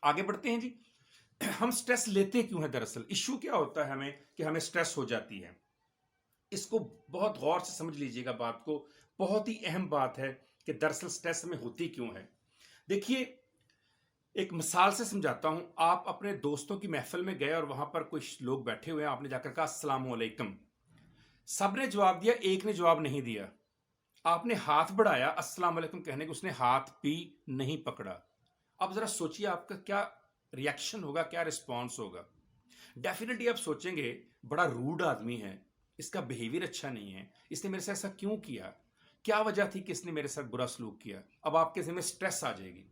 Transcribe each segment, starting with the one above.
آگے بڑھتے ہیں جی. ہم سٹریس لیتے کیوں ہیں؟ دراصل ایشو کیا ہوتا ہے ہمیں کہ ہمیں سٹریس ہو جاتی ہے. اس کو بہت غور سے سمجھ لیجئے گا بات کو. بہت ہی اہم بات ہے کہ دراصل سٹریس ہمیں ہوتی کیوں ہے. دیکھیے ایک مثال سے سمجھاتا ہوں. آپ اپنے دوستوں کی محفل میں گئے اور وہاں پر کچھ لوگ بیٹھے ہوئے ہیں. آپ نے جا کر کہا السلام علیکم. سب نے جواب دیا, ایک نے جواب نہیں دیا. آپ نے ہاتھ بڑھایا السلام علیکم کہنے کے, اس نے ہاتھ بھی نہیں پکڑا. اب ذرا سوچئے آپ کا کیا ریئیکشن ہوگا, کیا رسپانس ہوگا. ڈیفینیٹلی آپ سوچیں گے بڑا روڈ آدمی ہے, اس کا بیہیویئر اچھا نہیں ہے, اس نے میرے سے ایسا کیوں کیا, کیا وجہ تھی کہ اس نے میرے ساتھ برا سلوک کیا. اب آپ کے ذہن میں سٹریس آ جائے گی.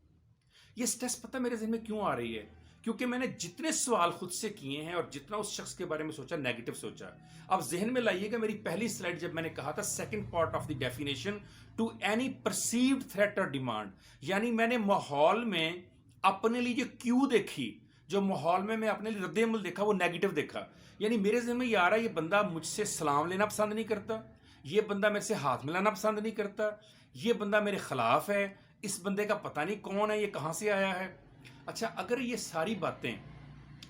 یہ سٹریس پتہ میرے ذہن میں کیوں آ رہی ہے؟ کیونکہ میں نے جتنے سوال خود سے کیے ہیں اور جتنا اس شخص کے بارے میں سوچا, نیگیٹو سوچا. اب ذہن میں لائیے گا میری پہلی سلائیڈ جب میں نے کہا تھا second part of the definition to any perceived threat اور ڈیمانڈ, یعنی میں نے ماحول میں اپنے لیے جو کیو دیکھی, جو ماحول میں اپنے لیے رد عمل دیکھا, وہ نیگیٹو دیکھا. یعنی میرے ذہن میں یہ آ رہا ہے یہ بندہ مجھ سے سلام لینا پسند نہیں کرتا, یہ بندہ میرے سے ہاتھ ملانا پسند نہیں کرتا, یہ بندہ میرے خلاف ہے, اس بندے کا پتہ نہیں کون ہے, یہ کہاں سے آیا ہے. اچھا اگر یہ ساری باتیں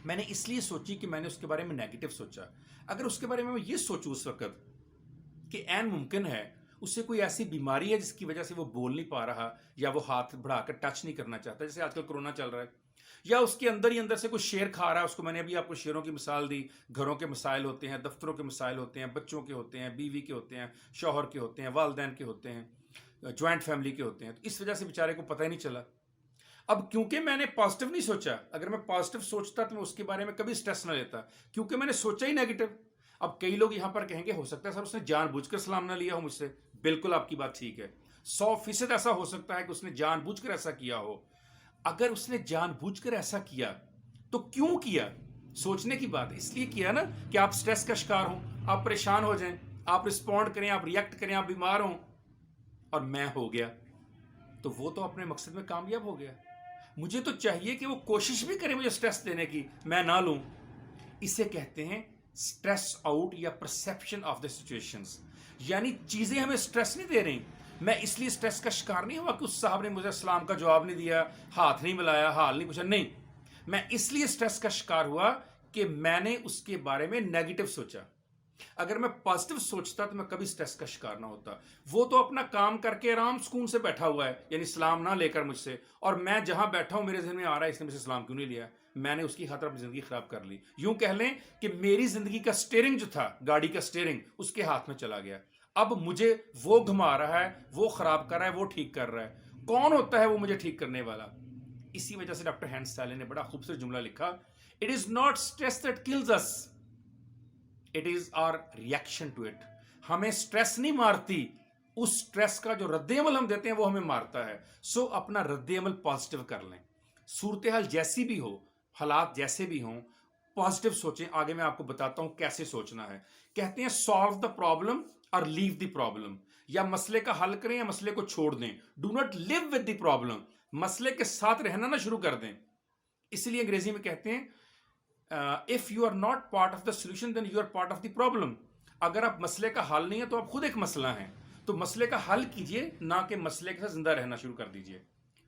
میں نے اس لیے سوچی کہ میں نے اس کے بارے میں نیگیٹو سوچا, اگر اس کے بارے میں یہ سوچوں اس وقت کہ عین ممکن ہے اس سے کوئی ایسی بیماری ہے جس کی وجہ سے وہ بول نہیں پا رہا, یا وہ ہاتھ بڑھا کر ٹچ نہیں کرنا چاہتا, جیسے آج کل کرونا چل رہا ہے, یا اس کے اندر ہی اندر سے کوئی شیر کھا رہا ہے. اس کو میں نے ابھی آپ کو شیروں کی مثال دی. گھروں کے مسائل ہوتے ہیں, دفتروں کے مسائل ہوتے ہیں, بچوں کے ہوتے ہیں, بیوی کے ہوتے ہیں, شوہر کے ہوتے ہیں, والدین کے ہوتے ہیں, جوائنٹ فیملی کے ہوتے ہیں. تو اس وجہ سے بیچارے کو پتہ ہی نہیں چلا. اب کیونکہ میں نے پازیٹیو نہیں سوچا, اگر میں پازیٹیو سوچتا تو میں اس کے بارے میں کبھی سٹریس نہ لیتا, کیونکہ میں نے سوچا ہی نیگیٹو. اب کئی لوگ یہاں پر کہیں گے ہو سکتا ہے سر اس نے جان بوجھ کر سلام نہ لیا ہو مجھ سے. بالکل آپ کی بات ٹھیک ہے, 100% ایسا ہو سکتا ہے کہ اس نے جان بوجھ کر ایسا کیا ہو. اگر اس نے جان بوجھ کر ایسا کیا تو کیوں کیا؟ سوچنے کی بات. اس لیے کیا نا کہ آپ سٹریس کا شکار ہوں, آپ پریشان ہو جائیں, آپ رسپونڈ کریں, آپ ریئیکٹ کریں, آپ بیمار ہوں, اور میں ہو گیا تو وہ تو اپنے مقصد میں کامیاب ہو گیا. مجھے تو چاہیے کہ وہ کوشش بھی کرے مجھے سٹریس دینے کی, میں نہ لوں. اسے کہتے ہیں سٹریس آؤٹ یا پرسیپشن آف دا سچویشنز. یعنی چیزیں ہمیں سٹریس نہیں دے رہی. میں اس لیے سٹریس کا شکار نہیں ہوا کہ اس صاحب نے مجھے سلام کا جواب نہیں دیا, ہاتھ نہیں ملایا, حال نہیں پوچھا. نہیں, میں اس لیے سٹریس کا شکار ہوا کہ میں نے اس کے بارے میں نیگیٹو سوچا. اگر میں پازیٹیو سوچتا تو میں کبھی سٹریس کا شکار نہ ہوتا. وہ تو اپنا کام کر کے آرام سکون سے بیٹھا ہوا ہے, یعنی سلام نہ لے کر مجھ سے, اور میں جہاں بیٹھا ہوں میرے ذہن میں آ رہا ہے اس نے مجھ سے سلام کیوں نہیں لیا. میں نے اس کی خاطر اپنی زندگی خراب کر لی. یوں کہہ لیں کہ میری زندگی کا سٹیئرنگ جو تھا, گاڑی کا سٹیئرنگ, اس کے ہاتھ میں چلا گیا. اب مجھے وہ گھما رہا ہے, وہ خراب کر رہا ہے, وہ ٹھیک کر رہا ہے. کون ہوتا ہے وہ مجھے ٹھیک کرنے والا؟ اسی وجہ سے ڈاکٹر ہینس سیلے نے بڑا خوبصورت جملہ لکھا, it is not stress that kills us, it is our reaction to it. ہمیں سٹریس نہیں مارتی, اس سٹریس کا جو رد عمل ہم دیتے ہیں وہ ہمیں مارتا ہے. سو اپنا رد عمل پازیٹیو کر لیں. صورتحال جیسی بھی ہو, حالات جیسے بھی ہوں, پازیٹیو سوچیں. آگے میں آپ کو بتاتا ہوں کیسے سوچنا ہے. کہتے ہیں سالو دا پرابلم اور لیو دی پرابلم. یا مسئلے کا حل کریں یا مسئلے کو چھوڑ دیں. Do not live with the problem. مسئلے کے ساتھ رہنا نہ شروع کر دیں. اس لیے انگریزی میں کہتے ہیں if you are not part of the solution then you are part of the problem. اگر آپ مسئلے کا حل نہیں ہے تو آپ خود ایک مسئلہ ہیں. تو مسئلے کا حل کیجئے, نہ کہ مسئلے کے ساتھ زندہ رہنا شروع کر دیجئے.